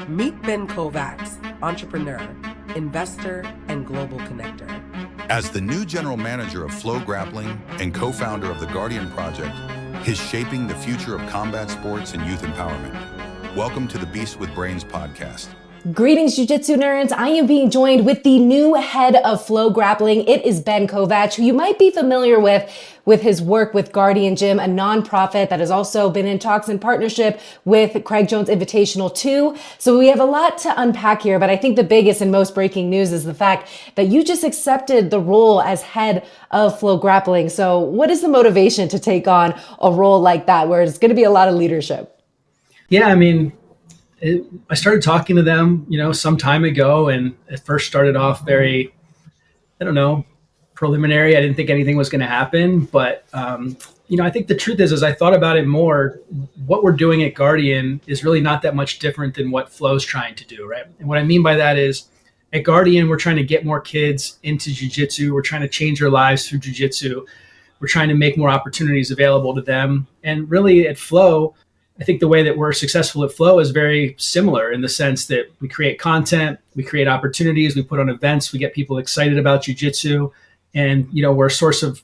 Meet Ben Kovacs, entrepreneur, investor, and global connector. As the new general manager of FloGrappling and co-founder of the Guardian Project, he's shaping the future of combat sports and youth empowerment. Welcome to the Beast with Brains podcast. Greetings, Jiu-Jitsu nerds. I am being joined with the new head of FloGrappling. It is Ben Kovacs, who you might be familiar with his work with Guardian Gym, a nonprofit that has also been in talks in partnership with Craig Jones Invitational 2. So we have a lot to unpack here, but I think the biggest and most breaking news is the fact that you just accepted the role as head of FloGrappling. So what is the motivation to take on a role like that, where it's going to be a lot of leadership? Yeah, I started talking to them, some time ago, and it first started off very, preliminary. I didn't think anything was going to happen, but I think the truth is, as I thought about it more, what we're doing at Guardian is really not that much different than what Flo's trying to do, right? And what I mean by that is, at Guardian, we're trying to get more kids into jiu-jitsu. We're trying to change their lives through jiu-jitsu. We're trying to make more opportunities available to them. And really, at Flo, I think the way that we're successful at Flo is very similar in the sense that we create content, we create opportunities, we put on events, we get people excited about jiu-jitsu, and we're a source of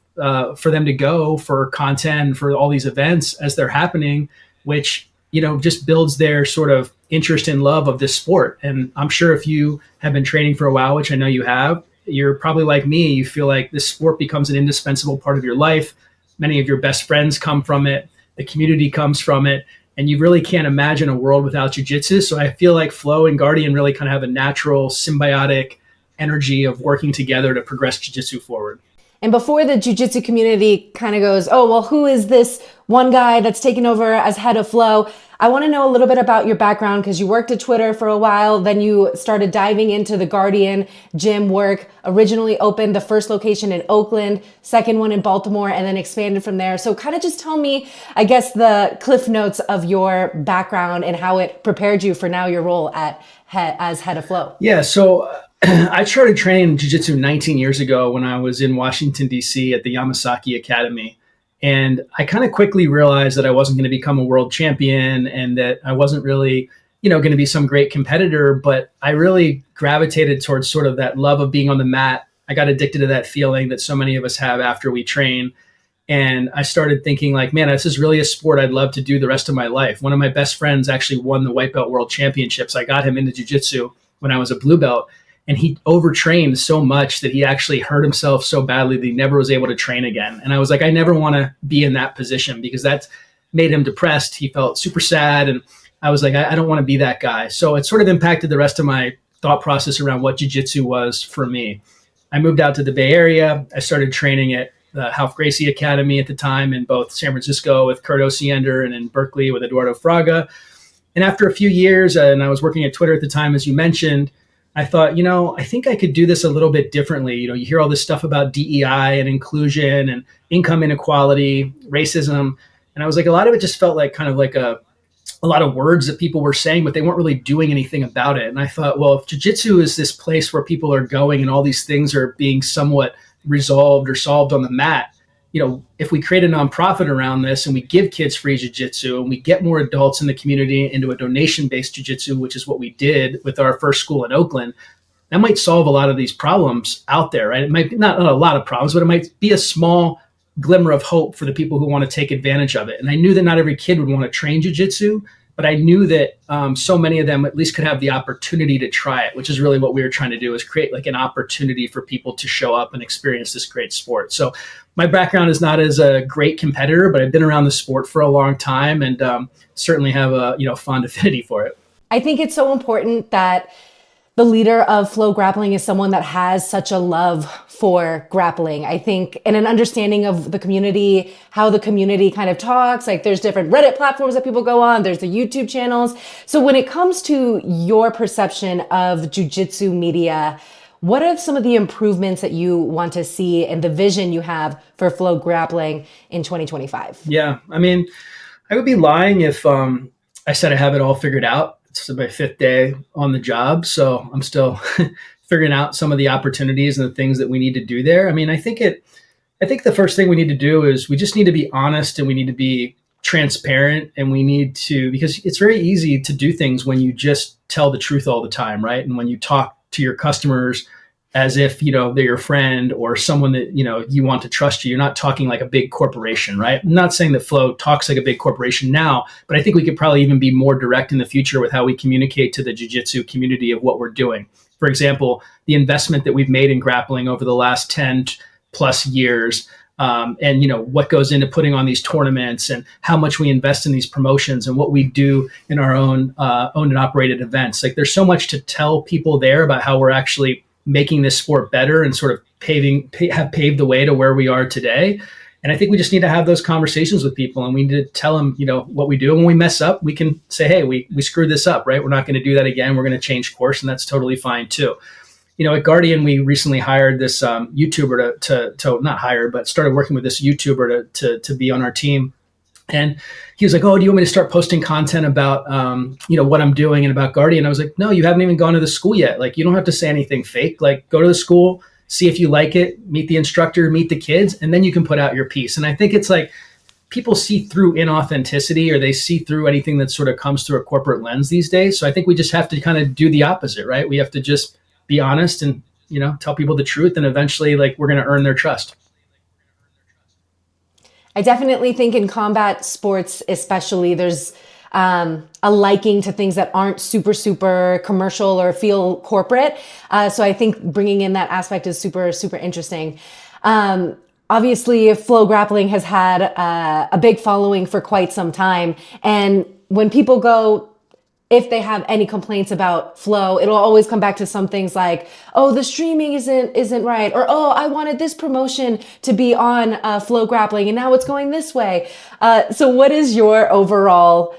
for them to go for content, for all these events as they're happening, which just builds their sort of interest and love of this sport. And I'm sure if you have been training for a while, which I know you have, you're probably like me. You feel like this sport becomes an indispensable part of your life. Many of your best friends come from it. The community comes from it. And you really can't imagine a world without jiu-jitsu. So I feel like Flo and Guardian really kind of have a natural symbiotic energy of working together to progress jiu-jitsu forward. And before the jiu-jitsu community kind of goes, oh, well, who is this one guy that's taken over as head of Flo? I want to know a little bit about your background, because you worked at Twitter for a while. Then you started diving into the Guardian Gym work, originally opened the first location in Oakland, second one in Baltimore, and then expanded from there. So kind of just tell me, I guess, the cliff notes of your background and how it prepared you for now your role as head of Flo. Yeah, so I started training jiu-jitsu 19 years ago when I was in Washington, D.C. at the Yamasaki Academy. And I kind of quickly realized that I wasn't going to become a world champion and that I wasn't really, going to be some great competitor, but I really gravitated towards sort of that love of being on the mat. I got addicted to that feeling that so many of us have after we train. And I started thinking like, man, this is really a sport I'd love to do the rest of my life. One of my best friends actually won the White Belt World Championships. I got him into jiu-jitsu when I was a blue belt. And he overtrained so much that he actually hurt himself so badly that he never was able to train again. And I was like, I never want to be in that position, because that made him depressed. He felt super sad. And I was like, I don't want to be that guy. So it sort of impacted the rest of my thought process around what jiu-jitsu was for me. I moved out to the Bay Area. I started training at the Ralph Gracie Academy at the time in both San Francisco with Kurt Osiander and in Berkeley with Eduardo Fraga. And after a few years, and I was working at Twitter at the time, as you mentioned, I thought, I think I could do this a little bit differently. You hear all this stuff about DEI and inclusion and income inequality, racism. And I was like, a lot of it just felt like kind of like a lot of words that people were saying, but they weren't really doing anything about it. And I thought, well, if jiu-jitsu is this place where people are going and all these things are being somewhat resolved or solved on the mat, if we create a nonprofit around this and we give kids free jiu-jitsu and we get more adults in the community into a donation-based jiu-jitsu, which is what we did with our first school in Oakland, that might solve a lot of these problems out there, right? It might be not a lot of problems, but it might be a small glimmer of hope for the people who want to take advantage of it. And I knew that not every kid would want to train jiu-jitsu, but I knew that so many of them at least could have the opportunity to try it, which is really what we were trying to do, is create like an opportunity for people to show up and experience this great sport. So my background is not as a great competitor, but I've been around the sport for a long time and certainly have a fond affinity for it. I think it's so important that the leader of FloGrappling is someone that has such a love for grappling. I think, and an understanding of the community, how the community kind of talks. Like there's different Reddit platforms that people go on. There's the YouTube channels. So when it comes to your perception of jiu-jitsu media, what are some of the improvements that you want to see and the vision you have for FloGrappling in 2025? Yeah, I would be lying if I said I have it all figured out. It's my fifth day on the job, so I'm still figuring out some of the opportunities and the things that we need to do there. I think the first thing we need to do is we just need to be honest, and we need to be transparent, and we need to, because it's very easy to do things when you just tell the truth all the time, right? And when you talk to your customers as if, you know, they're your friend or someone that, you know, you want to trust you. You're not talking like a big corporation, right? I'm not saying that Flo talks like a big corporation now, but I think we could probably even be more direct in the future with how we communicate to the jiu-jitsu community of what we're doing. For example, the investment that we've made in grappling over the last 10 plus years, and, you know, what goes into putting on these tournaments and how much we invest in these promotions and what we do in our own owned and operated events. Like, there's so much to tell people there about how we're actually making this sport better and sort of have paved the way to where we are today. And I think we just need to have those conversations with people, and we need to tell them, you know, what we do. And when we mess up, we can say, hey, we screwed this up, right? We're not going to do that again. We're going to change course, and that's totally fine too. You know, at Guardian, we recently hired this YouTuber to not hire, but started working with this YouTuber to be on our team. And he was like, oh, do you want me to start posting content about, you know, what I'm doing and about Guardian? I was like, no, you haven't even gone to the school yet. Like, you don't have to say anything fake. Like, go to the school, see if you like it, meet the instructor, meet the kids, and then you can put out your piece. And I think it's like people see through inauthenticity, or they see through anything that sort of comes through a corporate lens these days. So I think we just have to kind of do the opposite, right? We have to just be honest and, you know, tell people the truth, and eventually, like, we're going to earn their trust. I definitely think in combat sports, especially, there's a liking to things that aren't super, super commercial or feel corporate. So I think bringing in that aspect is super, super interesting. Obviously, FloGrappling has had a big following for quite some time. And when people go, if they have any complaints about Flo, it'll always come back to some things like, oh, the streaming isn't right, or oh, I wanted this promotion to be on FloGrappling and now it's going this way. So what is your overall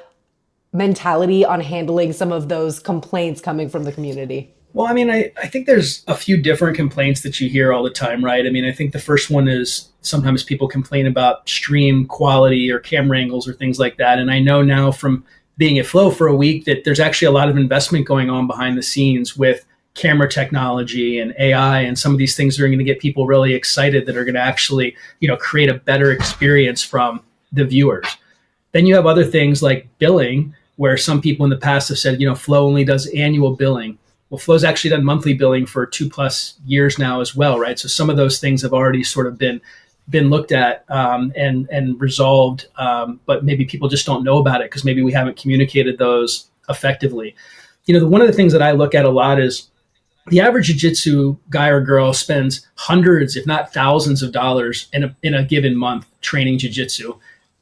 mentality on handling some of those complaints coming from the community? Well, I mean, I think there's a few different complaints that you hear all the time, right? I mean, I think the first one is sometimes people complain about stream quality or camera angles or things like that. And I know now from being at Flo for a week that there's actually a lot of investment going on behind the scenes with camera technology and AI and some of these things that are going to get people really excited, that are going to actually, you know, create a better experience from the viewers. Then you have other things like billing, where some people in the past have said, you know, Flo only does annual billing. Well, Flo's actually done monthly billing for 2+ years now as well, right? So some of those things have already sort of been looked at and resolved, but maybe people just don't know about it because maybe we haven't communicated those effectively. You know, one of the things that I look at a lot is the average jiu-jitsu guy or girl spends hundreds, if not thousands of dollars in a given month training jiu-jitsu.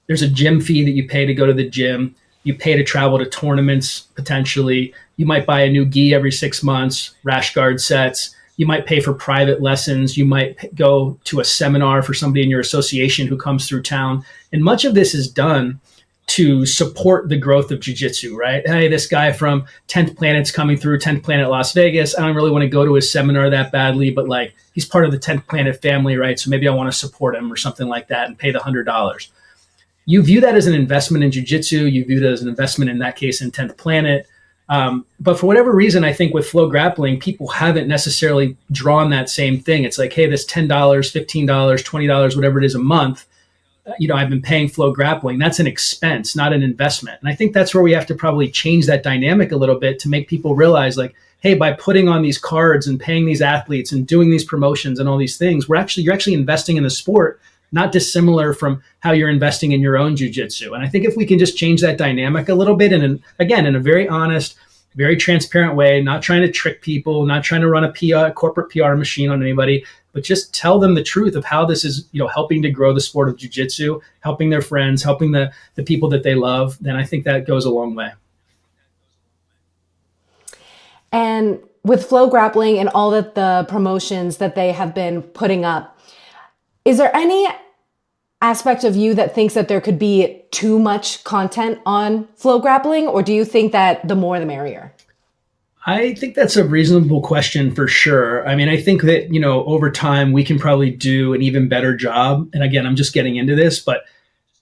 There's a gym fee that you pay to go to the gym. You pay to travel to tournaments, potentially. You might buy a new gi every 6 months, rash guard sets. You might pay for private lessons. You might go to a seminar for somebody in your association who comes through town. And much of this is done to support the growth of jiu-jitsu, right? Hey, this guy from 10th Planet's coming through, 10th Planet Las Vegas. I don't really want to go to his seminar that badly, but like, he's part of the 10th Planet family, right? So maybe I want to support him or something like that and pay the $100. You view that as an investment in jiu-jitsu. You view that as an investment, in that case, in 10th Planet. But for whatever reason, I think with FloGrappling, people haven't necessarily drawn that same thing. It's like, hey, this $10, $15, $20, whatever it is a month, you know, I've been paying FloGrappling. That's an expense, not an investment. And I think that's where we have to probably change that dynamic a little bit to make people realize, like, hey, by putting on these cards and paying these athletes and doing these promotions and all these things, you're actually investing in the sport, not dissimilar from how you're investing in your own jiu-jitsu. And I think if we can just change that dynamic a little bit, and again, in a very honest, very transparent way, not trying to trick people, not trying to run a corporate PR machine on anybody, but just tell them the truth of how this is, you know, helping to grow the sport of jiu-jitsu, helping their friends, helping the people that they love, then I think that goes a long way. And with FloGrappling and all of the promotions that they have been putting up, is there any aspect of you that thinks that there could be too much content on FloGrappling, or do you think that the more the merrier? I think that's a reasonable question for sure. I mean, I think that, you know, over time we can probably do an even better job. And again, I'm just getting into this, but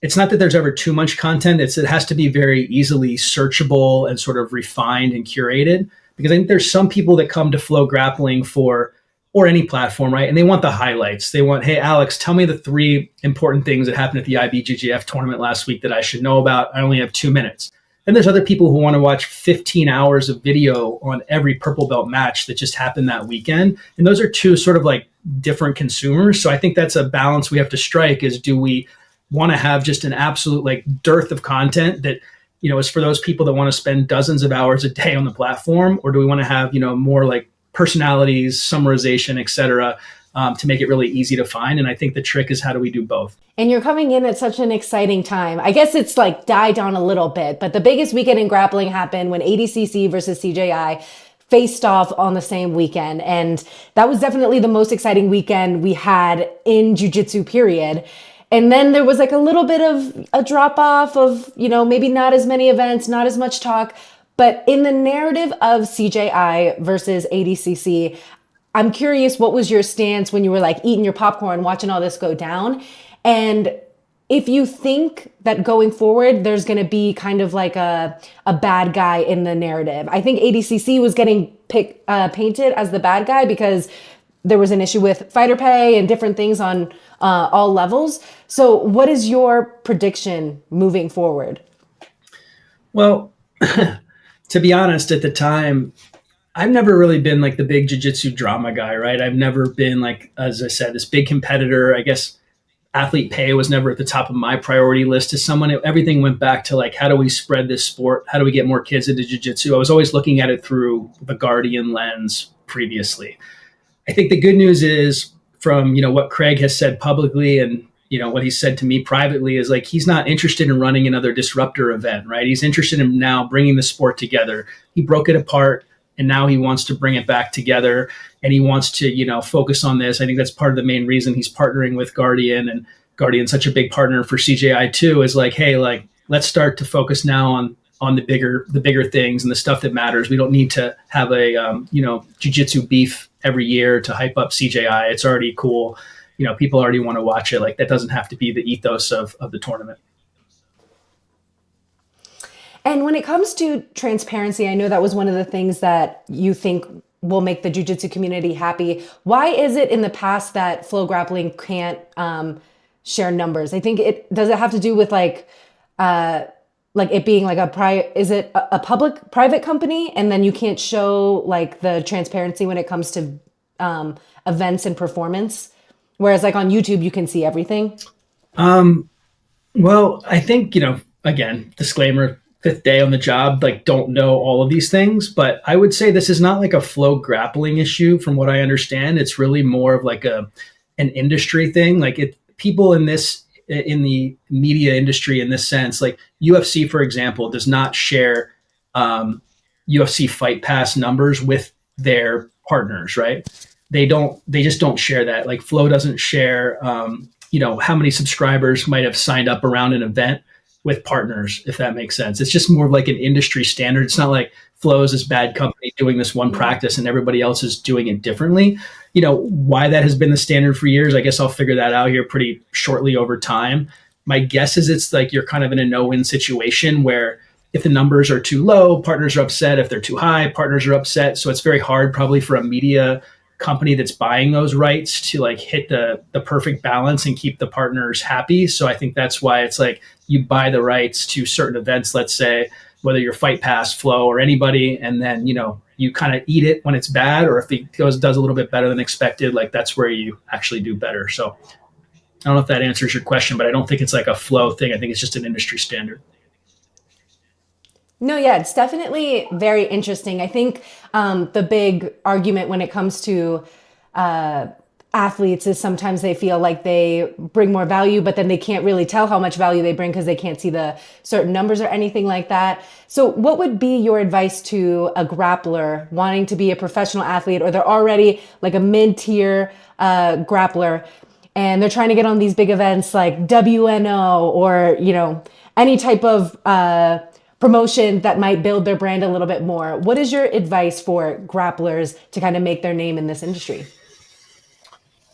it's not that there's ever too much content. It has to be very easily searchable and sort of refined and curated, because I think there's some people that come to FloGrappling for or any platform, right? And they want the highlights. They want, hey, Alex, tell me the 3 important things that happened at the IBJJF tournament last week that I should know about. I only have 2 minutes. Then there's other people who want to watch 15 hours of video on every purple belt match that just happened that weekend. And those are 2 sort of like different consumers. So I think that's a balance we have to strike is, do we want to have just an absolute like dearth of content that, is for those people that want to spend dozens of hours a day on the platform? Or do we want to have, more like personalities, summarization, et cetera, to make it really easy to find? And I think the trick is, how do we do both? And you're coming in at such an exciting time. I guess it's like died down a little bit, but the biggest weekend in grappling happened when ADCC versus CJI faced off on the same weekend. And that was definitely the most exciting weekend we had in jiu-jitsu, period. And then there was like a little bit of a drop off of, maybe not as many events, not as much talk. But in the narrative of CJI versus ADCC, I'm curious, what was your stance when you were like eating your popcorn, watching all this go down? And if you think that going forward, there's going to be kind of like a bad guy in the narrative. I think ADCC was getting painted as the bad guy because there was an issue with fighter pay and different things on all levels. So what is your prediction moving forward? Well, to be honest, at the time, I've never really been like the big jiu-jitsu drama guy, right? I've never been like, as I said, this big competitor. I guess athlete pay was never at the top of my priority list as someone. Everything went back to like, how do we spread this sport? How do we get more kids into jiu-jitsu? I was always looking at it through the Guardian lens previously. I think the good news is, from, what Craig has said publicly and, what he said to me privately, is like, he's not interested in running another disruptor event, right? He's interested in now bringing the sport together. He broke it apart and now he wants to bring it back together, and he wants to, focus on this. I think that's part of the main reason he's partnering with Guardian, and Guardian's such a big partner for CJI too, is like, hey, like, let's start to focus now on the bigger things and the stuff that matters. We don't need to have a, jiu-jitsu beef every year to hype up CJI. It's already cool. People already want to watch it. Like, that doesn't have to be the ethos of the tournament. And when it comes to transparency, I know that was one of the things that you think will make the jiu-jitsu community happy. Why is it in the past that FloGrappling can't share numbers? I think does it have to do with like it being like is it a private company, and then you can't show like the transparency when it comes to events and performance, whereas like on YouTube you can see everything? Well, I think, again, disclaimer, 5th day on the job, like, don't know all of these things, but I would say this is not like a FloGrappling issue from what I understand. It's really more of like an industry thing. Like, people in the media industry, in this sense, like UFC, for example, does not share UFC Fight Pass numbers with their partners, right? They just don't share that. Like, Flo doesn't share, how many subscribers might have signed up around an event with partners, if that makes sense. It's just more of like an industry standard. It's not like Flo is this bad company doing this one practice and everybody else is doing it differently. Why that has been the standard for years, I guess I'll figure that out here pretty shortly over time. My guess is it's like you're kind of in a no-win situation where if the numbers are too low, partners are upset. If they're too high, partners are upset. So it's very hard probably for a media company that's buying those rights to like hit the perfect balance and keep the partners happy. So I think that's why it's like you buy the rights to certain events, let's say, whether you're Fight Pass, Flo, or anybody, and then, you kind of eat it when it's bad, or if it does a little bit better than expected, like that's where you actually do better. So I don't know if that answers your question, but I don't think it's like a Flo thing. I think it's just an industry standard. No, yeah, it's definitely very interesting. I think the big argument when it comes to athletes is sometimes they feel like they bring more value, but then they can't really tell how much value they bring because they can't see the certain numbers or anything like that. So what would be your advice to a grappler wanting to be a professional athlete, or they're already like a mid-tier grappler and they're trying to get on these big events like WNO or, any type of promotion that might build their brand a little bit more? What is your advice for grapplers to kind of make their name in this industry?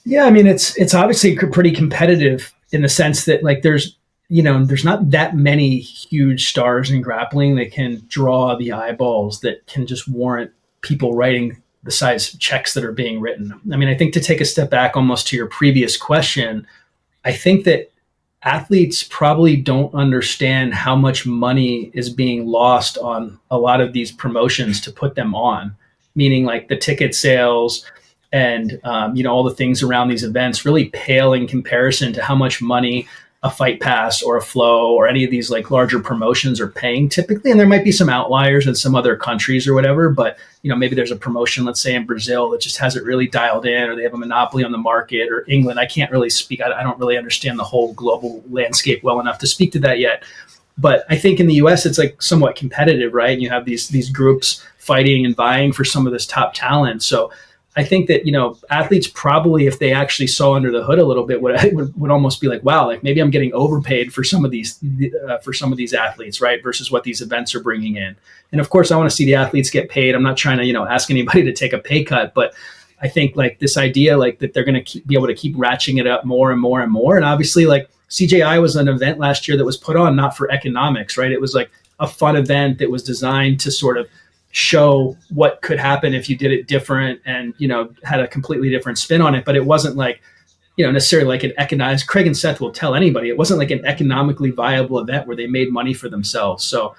Yeah, I mean, it's obviously pretty competitive in the sense that like there's not that many huge stars in grappling that can draw the eyeballs that can just warrant people writing the size checks that are being written. I mean, I think to take a step back almost to your previous question, I think that athletes probably don't understand how much money is being lost on a lot of these promotions to put them on, meaning like the ticket sales and all the things around these events really pale in comparison to how much money a Fight Pass or a Flow or any of these like larger promotions are paying typically. And there might be some outliers in some other countries or whatever, but maybe there's a promotion, let's say in Brazil, that just has it really dialed in, or they have a monopoly on the market, or England. I can't really speak. I don't really understand the whole global landscape well enough to speak to that yet. But I think in the US, it's like somewhat competitive, right? And you have these groups fighting and vying for some of this top talent. So I think that, athletes probably, if they actually saw under the hood a little bit, would almost be like, wow, like maybe I'm getting overpaid for some of these athletes, right? Versus what these events are bringing in. And of course, I want to see the athletes get paid. I'm not trying to, ask anybody to take a pay cut, but I think like this idea, like that they're going to be able to keep ratcheting it up more and more and more. And obviously, like CJI was an event last year that was put on not for economics, right? It was like a fun event that was designed to sort of show what could happen if you did it different and, had a completely different spin on it. But it wasn't like, necessarily like an economic, Craig and Seth will tell anybody, it wasn't like an economically viable event where they made money for themselves. So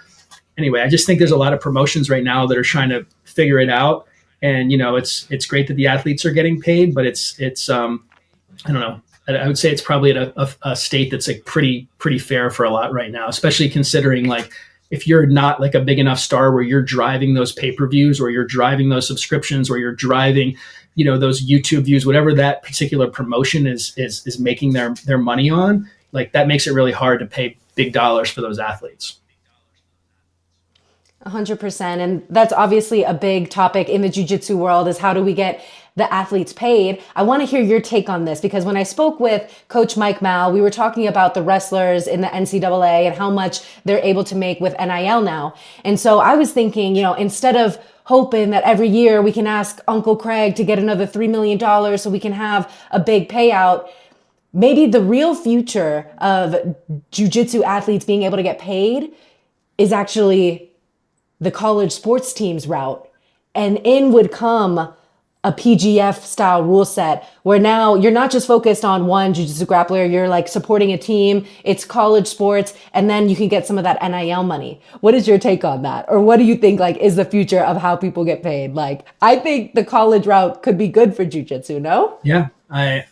anyway, I just think there's a lot of promotions right now that are trying to figure it out. And, it's great that the athletes are getting paid, but it's I don't know. I would say it's probably at a state that's like pretty fair for a lot right now, especially considering like, if you're not like a big enough star where you're driving those pay-per-views or you're driving those subscriptions or you're driving, those YouTube views, whatever that particular promotion is making their money on, like that makes it really hard to pay big dollars for those athletes. 100%. And that's obviously a big topic in the jiu-jitsu world, is how do we get the athletes paid? I want to hear your take on this, because when I spoke with Coach Mike Mal, we were talking about the wrestlers in the NCAA and how much they're able to make with NIL now. And so I was thinking, instead of hoping that every year we can ask Uncle Craig to get another $3 million so we can have a big payout, maybe the real future of jiu-jitsu athletes being able to get paid is actually the college sports teams route. And in would come a PGF style rule set where now you're not just focused on one jiu-jitsu grappler, you're like supporting a team, it's college sports, and then you can get some of that NIL money. What is your take on that? Or what do you think like is the future of how people get paid? Like, I think the college route could be good for jiu-jitsu, no? Yeah, I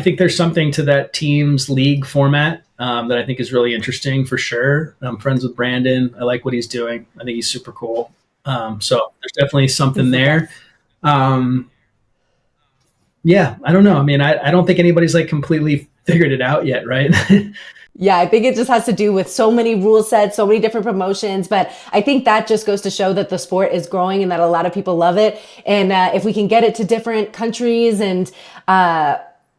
think there's something to that teams league format that I think is really interesting for sure. I'm friends with Brandon. I like what he's doing. I think he's super cool. So there's definitely something there. Yeah, I don't know. I mean, I don't think anybody's like completely figured it out yet, right? Yeah, I think it just has to do with so many rule sets, so many different promotions. But I think that just goes to show that the sport is growing and that a lot of people love it. And if we can get it to different countries and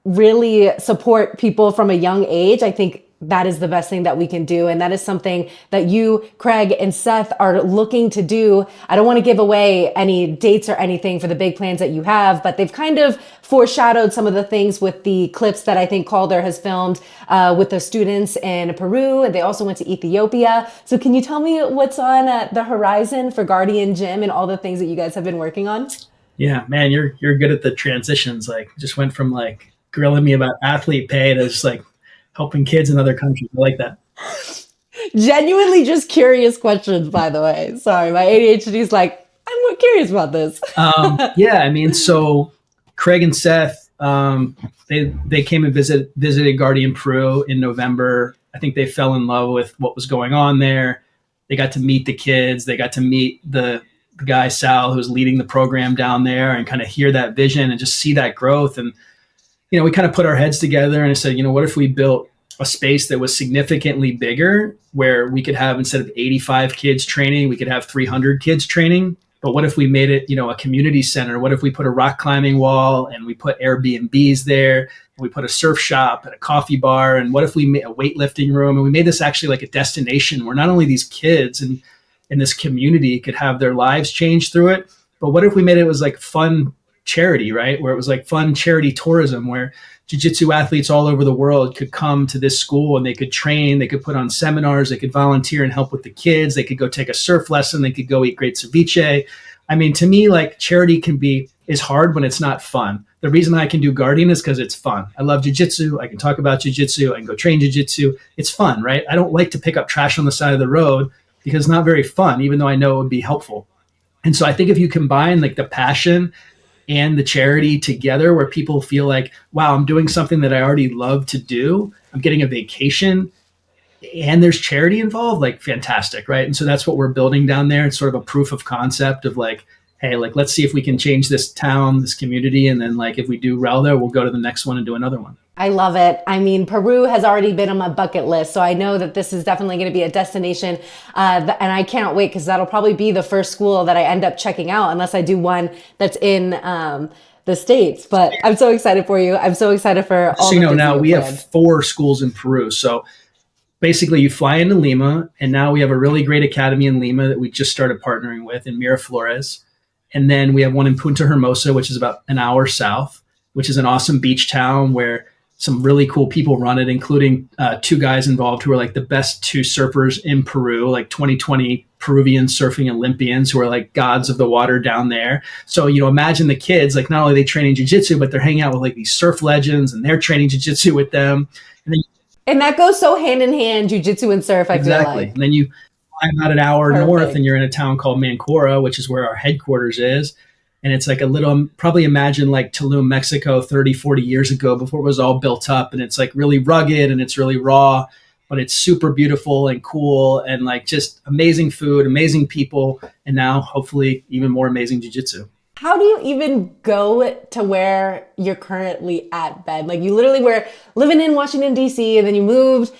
really support people from a young age, I think that is the best thing that we can do. And that is something that you, Craig, and Seth are looking to do. I don't want to give away any dates or anything for the big plans that you have, but they've kind of foreshadowed some of the things with the clips that I think Calder has filmed with the students in Peru. And they also went to Ethiopia. So can you tell me what's on the horizon for Guardian Gym and all the things that you guys have been working on? Yeah, man, you're good at the transitions. Like, just went from like grilling me about athlete pay to just like helping kids in other countries. I like that. Genuinely just curious questions, by the way. Sorry, my ADHD is like, I'm curious about this. Yeah, I mean, so Craig and Seth, they came and visited Guardian Peru in November. I think they fell in love with what was going on there. They got to meet the kids. They got to meet the guy, Sal, who's leading the program down there, and kind of hear that vision and just see that growth. And we kind of put our heads together and said, what if we built a space that was significantly bigger, where we could have, instead of 85 kids training, we could have 300 kids training. But what if we made it, a community center? What if we put a rock climbing wall and we put Airbnbs there, and we put a surf shop and a coffee bar? And what if we made a weightlifting room? And we made this actually like a destination where not only these kids and in this community could have their lives changed through it, but what if we made it was like fun charity, right? Where it was like fun charity tourism, where jiu-jitsu athletes all over the world could come to this school and they could train, they could put on seminars, they could volunteer and help with the kids, they could go take a surf lesson, they could go eat great ceviche. I mean, to me, like charity is hard when it's not fun. The reason I can do Guardian is because it's fun. I love jiu-jitsu. I can talk about jiu-jitsu. I can go train jiu-jitsu. It's fun, right? I don't like to pick up trash on the side of the road because it's not very fun, even though I know it would be helpful. And so I think if you combine like the passion and the charity together, where people feel like, wow, I'm doing something that I already love to do. I'm getting a vacation and there's charity involved, like fantastic, right? And so that's what we're building down there. It's sort of a proof of concept of like, hey, like, let's see if we can change this town, this community. And then like, if we do well there, we'll go to the next one and do another one. I love it. I mean, Peru has already been on my bucket list. So I know that this is definitely going to be a destination. And I can't wait because that'll probably be the first school that I end up checking out, unless I do one that's in the States. But I'm so excited for you. I'm so excited for all so, you know, now we have 4 schools in Peru. So basically you fly into Lima, and now we have a really great academy in Lima that we just started partnering with in Miraflores. And then we have one in Punta Hermosa, which is about an hour south, which is an awesome beach town where some really cool people run it, including 2 guys involved who are like the best 2 surfers in Peru, like 2020 Peruvian surfing Olympians who are like gods of the water down there. So, you know, imagine the kids, like not only are they training jiu-jitsu, but they're hanging out with like these surf legends and they're training jiu-jitsu with them. And that goes so hand in hand, jiu-jitsu and surf, I feel like. And then you fly about an hour north and you're in a town called Mancora, which is where our headquarters is. And it's like a little, probably imagine like Tulum, Mexico 30, 40 years ago before it was all built up. And it's like really rugged and it's really raw, but it's super beautiful and cool and like just amazing food, amazing people. And now hopefully even more amazing jiu-jitsu. How do you even go to where you're currently at, Ben? Like you literally were living in Washington, D.C., and then you moved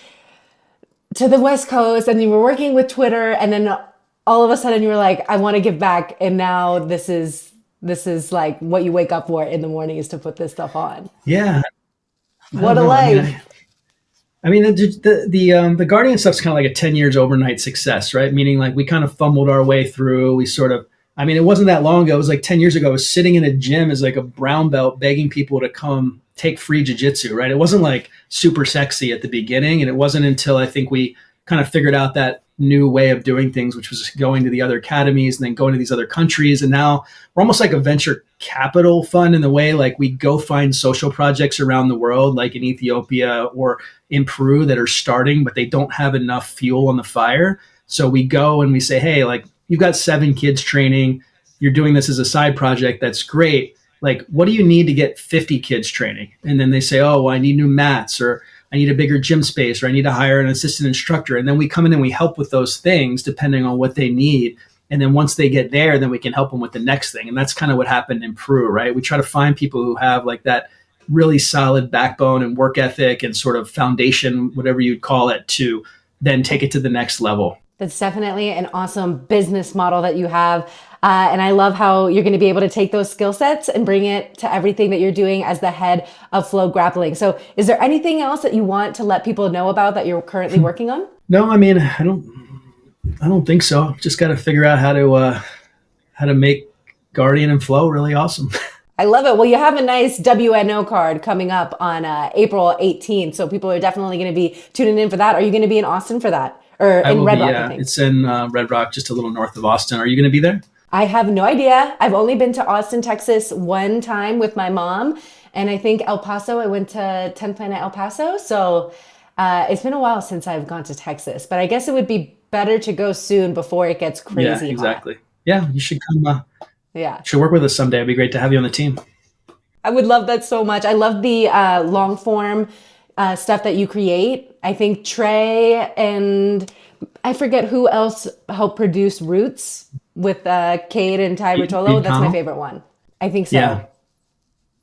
to the West Coast and you were working with Twitter. And then all of a sudden you were like, I want to give back. And now this is like what you wake up for in the morning is to put this stuff on. Yeah. What a life. I mean, the Guardian stuff's kind of like a 10 years overnight success, right? Meaning like we kind of fumbled our way through. We sort of, I mean, it wasn't that long ago. It was like 10 years ago. I was sitting in a gym as like a brown belt begging people to come take free jiu-jitsu, right? It wasn't like super sexy at the beginning. And it wasn't until I think we kind of figured out that new way of doing things, which was going to the other academies and then going to these other countries. And now we're almost like a venture capital fund in the way, like we go find social projects around the world, like in Ethiopia or in Peru that are starting, but they don't have enough fuel on the fire. So we go and we say, hey, like you've got 7 kids training. You're doing this as a side project. That's great. Like, what do you need to get 50 kids training? And then they say, oh, well, I need new mats, or I need a bigger gym space, or I need to hire an assistant instructor. And then we come in and we help with those things depending on what they need. And then once they get there, then we can help them with the next thing. And that's kind of what happened in Peru, right? We try to find people who have like that really solid backbone and work ethic and sort of foundation, whatever you'd call it, to then take it to the next level. That's definitely an awesome business model that you have. And I love how you're going to be able to take those skill sets and bring it to everything that you're doing as the head of FloGrappling. So is there anything else that you want to let people know about that you're currently working on? No, I mean, I don't think so. Just got to figure out how to make Guardian and Flow really awesome. I love it. Well, you have a nice WNO card coming up on April 18th. So people are definitely going to be tuning in for that. Are you going to be in Austin for that? Or in Red Rock, I think. It's in Red Rock, just a little north of Austin. Are you going to be there? I have no idea. I've only been to Austin, Texas one time with my mom. And I think El Paso, I went to 10th Planet El Paso. So it's been a while since I've gone to Texas. But I guess it would be better to go soon before it gets crazy. Yeah, exactly. Hot. Yeah, you should come. Yeah. Should work with us someday. It'd be great to have you on the team. I would love that so much. I love the long form stuff that you create. I think Trey and I forget who else helped produce Roots with Cade and Ty Bertolo. That's my favorite one. I think so. Yeah.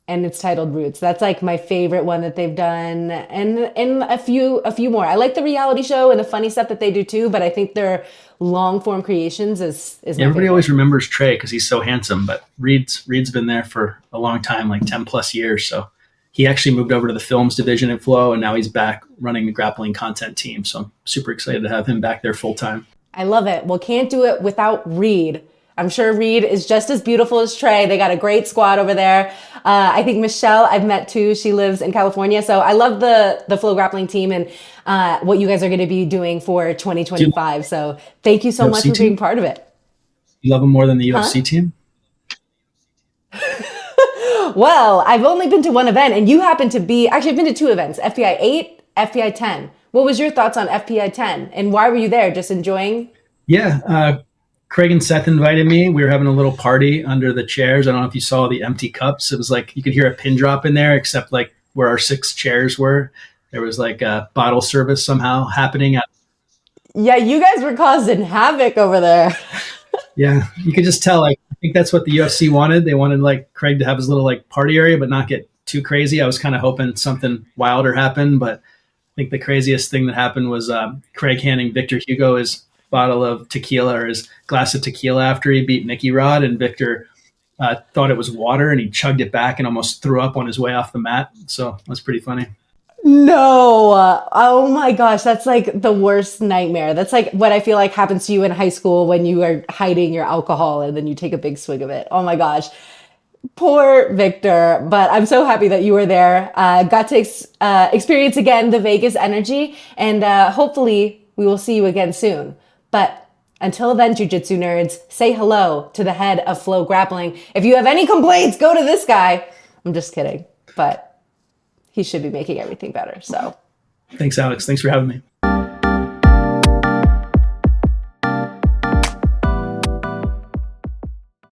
And it's titled Roots. That's like my favorite one that they've done. And a few more. I like the reality show and the funny stuff that they do too, but I think their long form creations is my everybody favorite. Always remembers Trey because he's so handsome, but Reed's been there for a long time, like 10 plus years. So he actually moved over to the films division at Flow, and now he's back running the grappling content team. So I'm super excited to have him back there full time. I love it. Well, can't do it without Reed. I'm sure Reed is just as beautiful as Trey. They got a great squad over there. I think Michelle I've met too. She lives in California. So I love the Flow Grappling team and what you guys are going to be doing for 2025. So thank you so much for being part of it. You love them more than the UFC team? Well, I've only been to one event, and you happen to be, actually, I've been to two events, FPI 8, FPI 10. What was your thoughts on FPI 10? And why were you there? Just enjoying? Yeah, Craig and Seth invited me. We were having a little party under the chairs. I don't know if you saw the empty cups. It was like you could hear a pin drop in there, except like where our 6 chairs were. There was like a bottle service somehow happening. Yeah, you guys were causing havoc over there. Yeah, you could just tell. Like, I think that's what the UFC wanted. They wanted like Craig to have his little like party area, but not get too crazy. I was kind of hoping something wilder happened, but I think the craziest thing that happened was Craig handing Victor Hugo his bottle of tequila or his glass of tequila after he beat Nicky Rod, and Victor thought it was water, and he chugged it back and almost threw up on his way off the mat. So it was pretty funny. No. Oh my gosh. That's like the worst nightmare. That's like what I feel like happens to you in high school when you are hiding your alcohol and then you take a big swig of it. Oh my gosh. Poor Victor. But I'm so happy that you were there. Got to experience again the Vegas energy, and hopefully we will see you again soon. But until then, Jiu-Jitsu nerds, say hello to the head of Flow Grappling. If you have any complaints, go to this guy. I'm just kidding. But he should be making everything better. So Thanks, Alex. Thanks for having me.